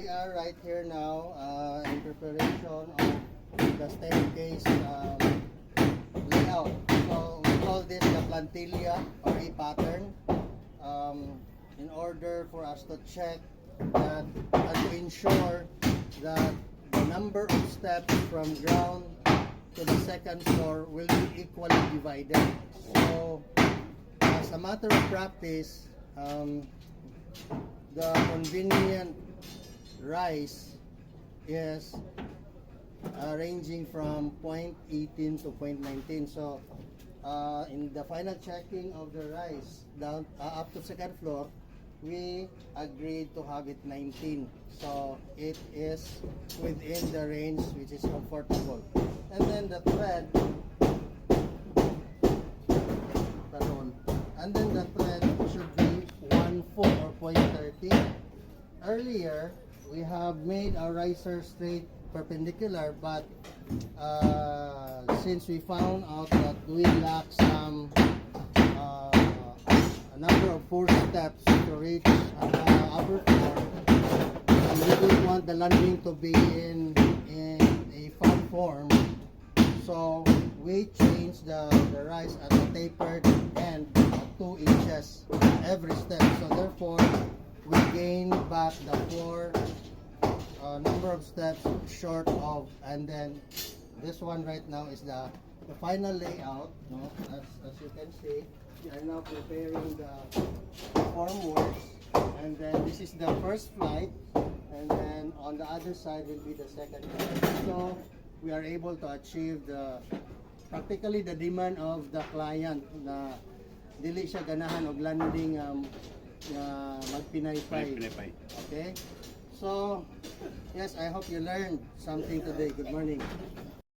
we are right here now in preparation of the staircase layout. So we call this the plantilla or a pattern in order for us to check that and to ensure that the number of steps from ground to the second floor will be equally divided. So as a matter of practice, the convenient rise is ranging from 0.18 to 0.19. So in the final checking of the rise down up to second floor, we agreed to have it 19. So it is within the range which is comfortable. And then the thread, and then the thread should be 1/4 or 0.30. Earlier, we have made our riser straight perpendicular, but since we found out that we lack some a number of 4 steps to reach upper floor, and we don't want the landing to be in a fan form, so we changed the rise at a tapered end at 2 inches every step. So therefore, we gain back the 4 number of steps short of, and then this one right now is the final layout. No, as you can see, we are now preparing the formworks, and then this is the first flight, and then on the other side will be the second flight. So we are able to achieve practically the demand of the client na dili siya ganahan og landing magpinaypay. Okay? So, yes, I hope you learned something today. Good morning.